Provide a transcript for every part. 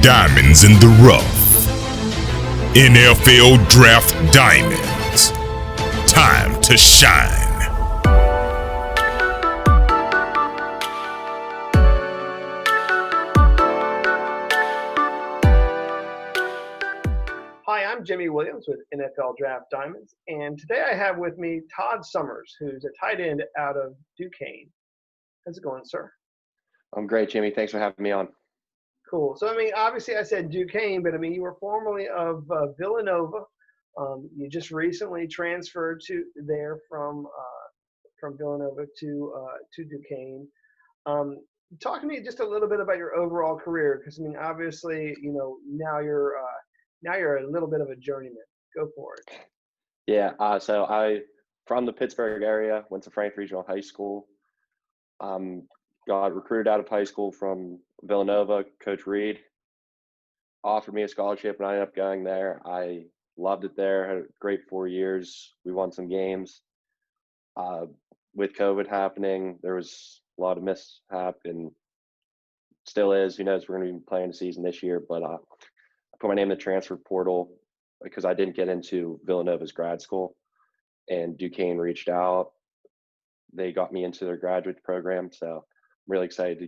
diamonds in the rough. NFL Draft Diamonds. Time to shine. Hi, I'm Jimmy Williams with NFL Draft Diamonds, and today I have with me Todd Summers, who's a tight end out of Duquesne. How's it going, sir? I'm great, Jimmy. Thanks for having me on. Cool. So, obviously I said Duquesne, but you were formerly of Villanova. You just recently transferred from Villanova to Duquesne. Talk to me just a little bit about your overall career, because obviously, now you're a little bit of a journeyman. Go for it. Yeah. So I, from the Pittsburgh area, went to Frank Regional High School. Got recruited out of high school from Villanova. Coach Reed offered me a scholarship, and I ended up going there. I loved it there. Had a great 4 years. We won some games. With COVID happening, there was a lot of mishap, and still is. Who knows? We're going to be playing the season this year, but I put my name in the transfer portal because I didn't get into Villanova's grad school, and Duquesne reached out. They got me into their graduate program, so I'm really excited to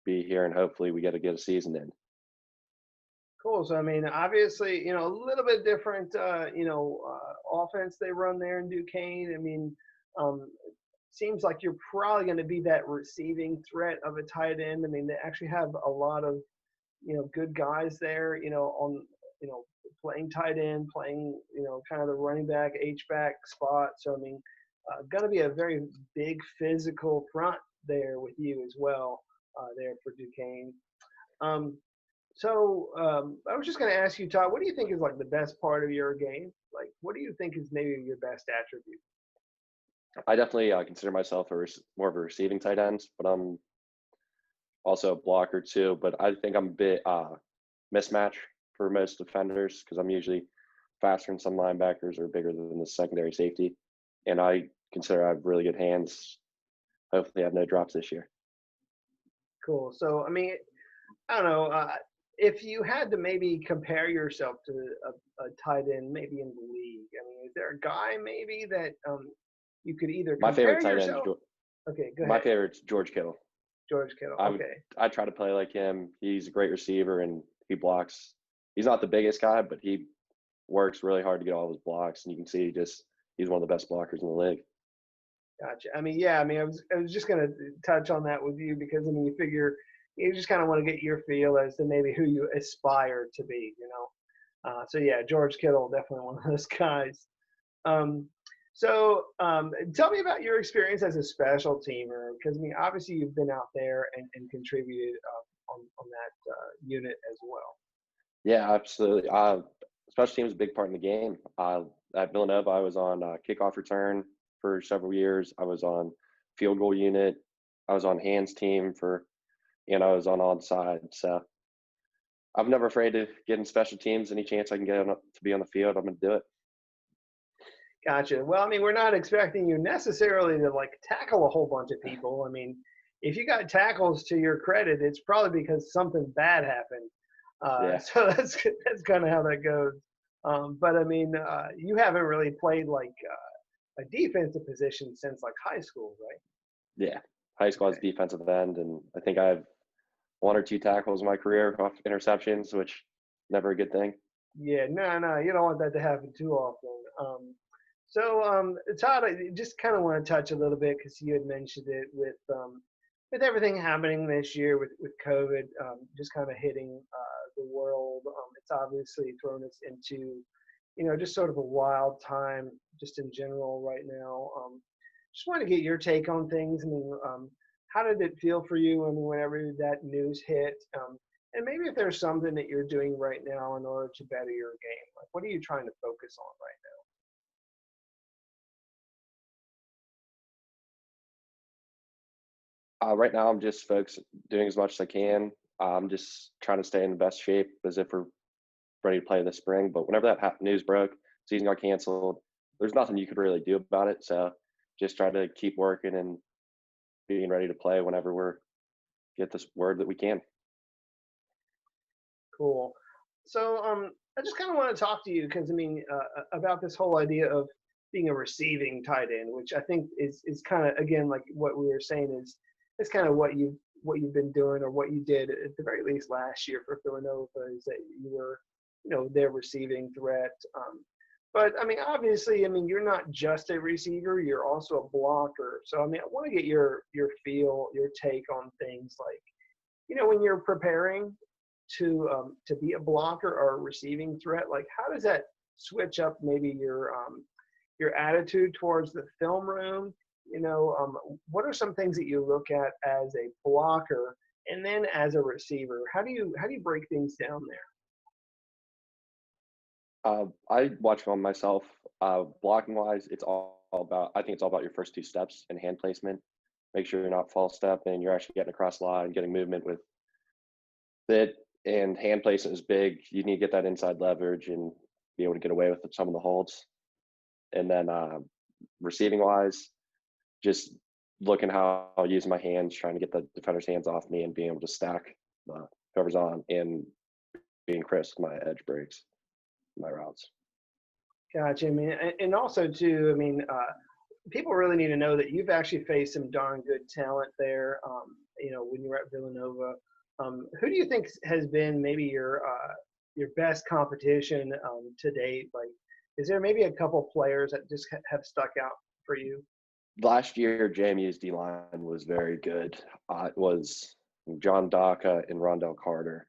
be here, and hopefully we get a season in. Cool. So, obviously, a little bit different, offense they run there in Duquesne. Seems like you're probably going to be that receiving threat of a tight end. They actually have a lot of, good guys there, playing tight end, playing, kind of the running back, H-back spot. So, going to be a very big physical front there with you as well, there for Duquesne. So I was just going to ask you, Todd, what do you think is like the best part of your game? Like, what do you think is maybe your best attribute? I definitely consider myself more of a receiving tight end, but I'm also a blocker too. But I think I'm a bit mismatch for most defenders because I'm usually faster than some linebackers or bigger than the secondary safety. And I consider I have really good hands. Hopefully I have no drops this year. Cool. So, I don't know. If you had to maybe compare yourself to a tight end, maybe in the league, is there a guy maybe that you could either compare my favorite tight yourself? end? Okay, go ahead. My favorite's George Kittle. George Kittle. Okay. I try to play like him. He's a great receiver and he blocks. He's not the biggest guy, but he works really hard to get all his blocks, and you can see he's one of the best blockers in the league. Gotcha. I was just gonna touch on that with you because you figure you just kind of want to get your feel as to maybe who you aspire to be, So yeah, George Kittle, definitely one of those guys. So tell me about your experience as a special teamer, because obviously you've been out there and contributed on that unit as well. Yeah, absolutely. Special teams is a big part in the game. At Villanova, I was on kickoff return for several years. I was on field goal unit. I was on hands team and I was on onside. So I'm never afraid to get in special teams. Any chance I can get to be on the field, I'm going to do it. Gotcha. Well, we're not expecting you necessarily to tackle a whole bunch of people. If you got tackles to your credit, it's probably because something bad happened. Yeah. So that's kind of how that goes. But you haven't really played a defensive position since high school, right? Yeah. High school as defensive end, and I think I have 1 or 2 tackles in my career off interceptions, which never a good thing. Yeah, no, you don't want that to happen too often. So, Todd, I just kind of want to touch a little bit because you had mentioned it with everything happening this year with COVID, just kind of hitting the world. It's obviously thrown us into, just sort of a wild time just in general right now. Just want to get your take on things. How did it feel for you whenever that news hit? And maybe if there's something that you're doing right now in order to better your game, what are you trying to focus on right now? Right now, I'm just doing as much as I can. I'm just trying to stay in the best shape as if we're ready to play this spring. But whenever that news broke, season got canceled, there's nothing you could really do about it. So just try to keep working and being ready to play whenever get this word that we can. Cool. So I just kind of want to talk to you because about this whole idea of being a receiving tight end, which I think is kind of again like what we were saying is kind of what you've been doing or what you did at the very least last year for Villanova is that you were their receiving threat. But obviously, you're not just a receiver; you're also a blocker. So I want to get your feel, your take on things like when you're preparing to be a blocker or a receiving threat, like how does that switch up maybe your attitude towards the film room? What are some things that you look at as a blocker and then as a receiver? How do you break things down there? I watch film myself. Blocking wise, I think it's all about your first two steps and hand placement. Make sure you're not false stepping. You're actually getting across the line, getting movement with it. And hand placement is big. You need to get that inside leverage and be able to get away with some of the holds. And then receiving wise, just looking how I'll use my hands, trying to get the defender's hands off me and being able to stack whoever's on and being crisp with my edge breaks, my routes. Gotcha. And also too, people really need to know that you've actually faced some darn good talent there. When you were at Villanova, who do you think has been maybe your best competition to date? Like, is there maybe a couple players that just have stuck out for you? Last year, JMU's D line was very good. It was John Daka and Rondell Carter.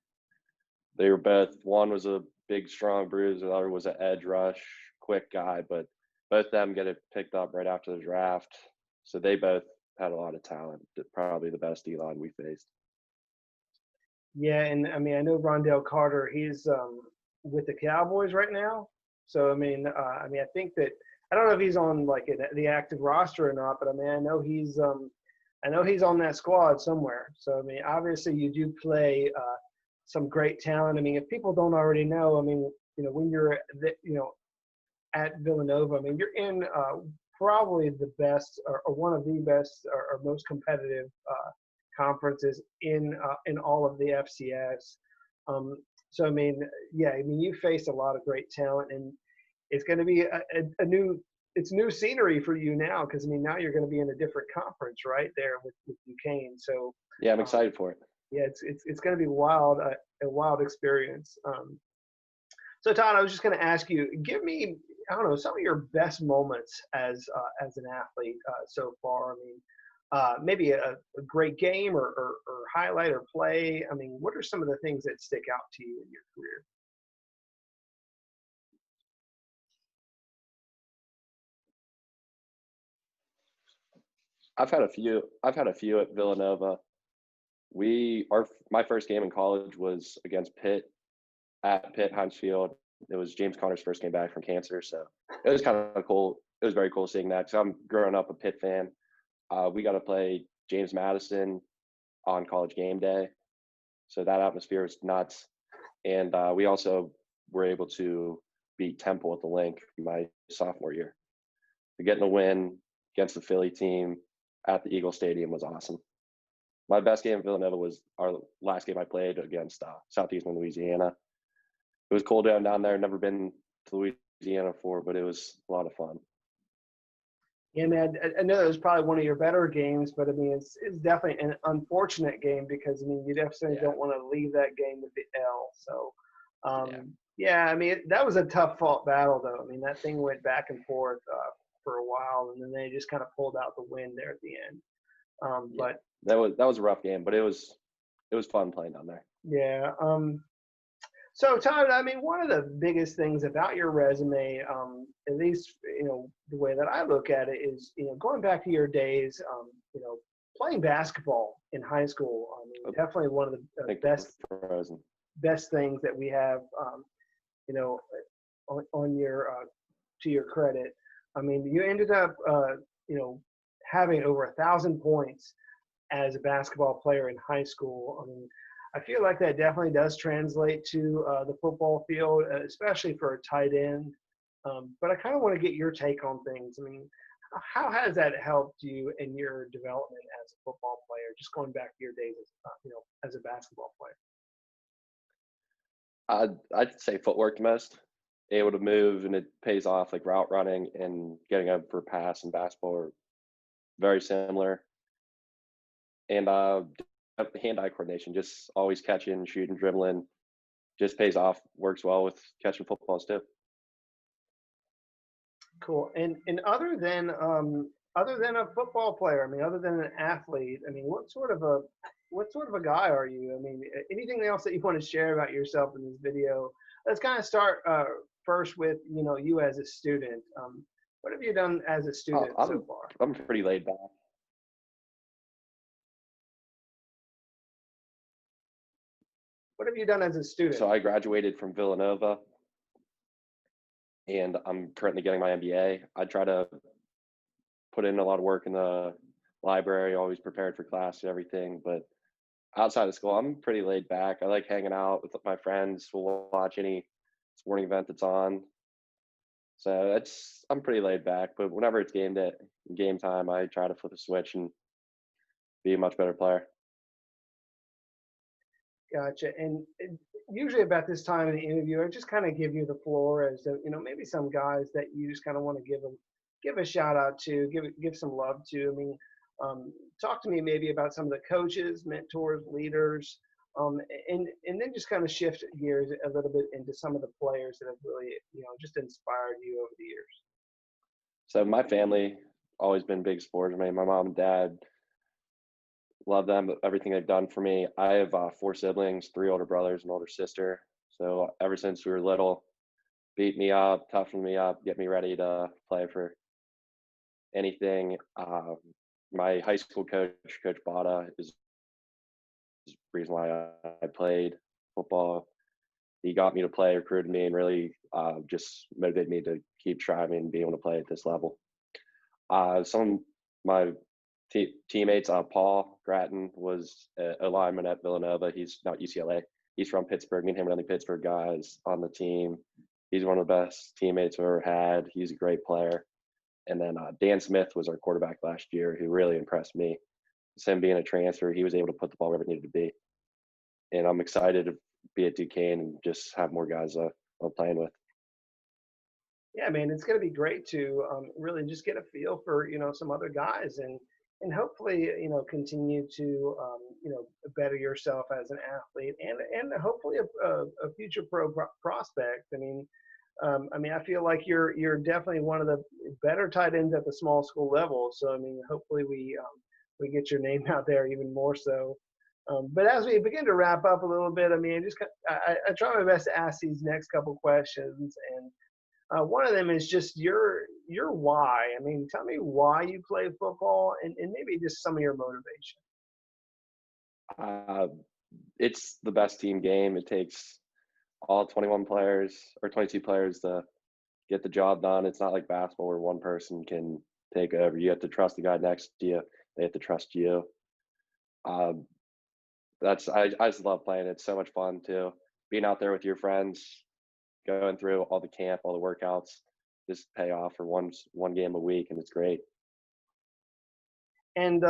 They were both. One was a big, strong bruiser. The other was an edge rush, quick guy. But both of them get it picked up right after the draft. So they both had a lot of talent. Probably the best D line we faced. Yeah, and I know Rondell Carter. He's with the Cowboys right now. So I think that I don't know if he's on like the active roster or not, but I know he's on that squad somewhere. So obviously you do play some great talent. If people don't already know, when you're at Villanova, you're in probably the best or one of the best or most competitive conferences in all of the FCS. You face a lot of great talent, and it's going to be it's new scenery for you now because now you're going to be in a different conference right there with Duquesne. So yeah, I'm excited for it. Yeah, it's going to be wild, a wild experience. So Todd, I was just going to ask you, give me, I don't know, some of your best moments as an athlete so far. Maybe a great game or highlight or play. What are some of the things that stick out to you in your career? I've had a few. I've had a few at Villanova. My first game in college was against Pitt at Pitt Heinz Field. It was James Conner's first game back from cancer, so it was kind of cool. It was very cool seeing that because I'm growing up a Pitt fan. We got to play James Madison on college game day, so that atmosphere was nuts. And we also were able to beat Temple at the Link my sophomore year. Getting a win against the Philly team at the Eagle Stadium was awesome. My best game at Villanova was our last game I played against Southeastern Louisiana. It was cold down there. Never been to Louisiana before, but it was a lot of fun. Yeah, man, I know it was probably one of your better games, but it's definitely an unfortunate game because you definitely don't want to leave that game with the L. So, that was a tough fought battle though. That thing went back and forth for a while, and then they just kind of pulled out the win there at the end. But that was a rough game, but it was fun playing down there. Yeah. So Todd, one of the biggest things about your resume, at least the way that I look at it, is going back to your days, playing basketball in high school. Definitely one of the best things that we have, on your to your credit. You ended up, having over 1,000 points as a basketball player in high school. I feel like that definitely does translate to the football field, especially for a tight end. But I kind of want to get your take on things. How has that helped you in your development as a football player? Just going back to your days as a basketball player. I'd say footwork the most. Able to move, and it pays off, like route running and getting up for pass and basketball are very similar. And hand-eye coordination, just always catching, shooting, dribbling, just pays off. Works well with catching footballs too. Cool. And other than a football player, I mean, other than an athlete, I mean, what sort of a guy are you? I mean, anything else that you want to share about yourself in this video? Let's kind of start first with you as a student. What have you done as a Oh, student so far? I'm pretty laid back. What have you done as a student? So I graduated from Villanova, and I'm currently getting my MBA. I try to put in a lot of work in the library, always prepared for class and everything. But outside of school, I'm pretty laid back. I like hanging out with my friends. We'll watch any sporting event that's on. So I'm pretty laid back. But whenever it's game time, I try to flip a switch and be a much better player. Gotcha. And usually about this time in the interview, I just kind of give you the floor as to, maybe some guys that you just kind of want to give a shout out to, give some love to. I mean, talk to me maybe about some of the coaches, mentors, leaders, and then just kind of shift gears a little bit into some of the players that have really, just inspired you over the years. So my family always been big sports. I mean, my mom and dad, love them, everything they've done for me. I have 4 siblings, 3 older brothers, and older sister. So ever since we were little, beat me up, toughen me up, get me ready to play for anything. My high school coach, Coach Bada, is the reason why I played football. He got me to play, recruited me, and really just motivated me to keep striving and be able to play at this level. Some of my teammates, Paul Gratton was a lineman at Villanova. He's not UCLA. He's from Pittsburgh. Me and him are the only Pittsburgh guys on the team. He's one of the best teammates I've ever had. He's a great player. And then Dan Smith was our quarterback last year, who really impressed me. Him being a transfer, he was able to put the ball wherever it needed to be. And I'm excited to be at Duquesne and just have more guys I'm playing with. Yeah, man, it's going to be great to really just get a feel for some other guys and hopefully continue to better yourself as an athlete and hopefully a future prospect. I mean, I feel like you're definitely one of the better tight ends at the small school level. So I mean, hopefully we get your name out there even more so. But as we begin to wrap up a little bit, I mean, I try my best to ask these next couple questions, and one of them is just your why. I mean, tell me why you play football, and maybe just some of your motivation. It's the best team game. It takes all 21 players or 22 players to get the job done. It's not like basketball where one person can take over. You have to trust the guy next to you. They have to trust you. I just love playing. It's so much fun too. Being out there with your friends, going through all the camp, all the workouts, just pay off for one game a week, and it's great. And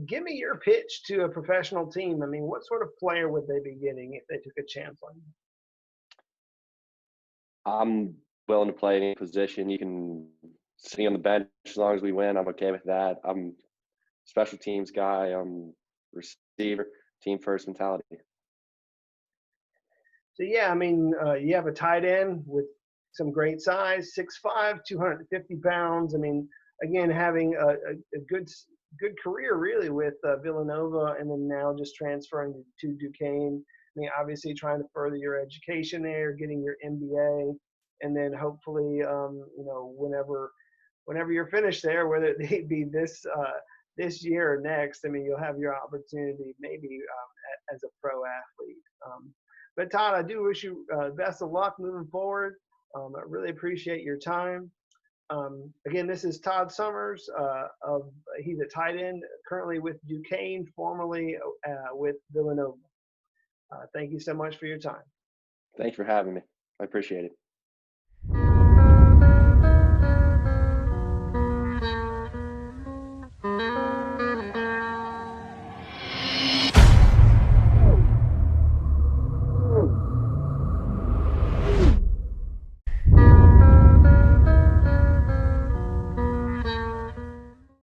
give me your pitch to a professional team. I mean, what sort of player would they be getting if they took a chance on you? I'm willing to play any position. You can sit me on the bench as long as we win. I'm okay with that. I'm a special teams guy. I'm receiver, team first mentality. So yeah, I mean, you have a tight end with some great size, 6'5", 250 pounds. I mean, again, having a good career really with Villanova, and then now just transferring to Duquesne. I mean, obviously trying to further your education there, getting your MBA, and then hopefully, whenever you're finished there, whether it be this year or next, I mean, you'll have your opportunity maybe as a pro athlete. But Todd, I do wish you best of luck moving forward. I really appreciate your time. Again, this is Todd Summers. He's a tight end currently with Duquesne, formerly with Villanova. Thank you so much for your time. Thanks for having me. I appreciate it.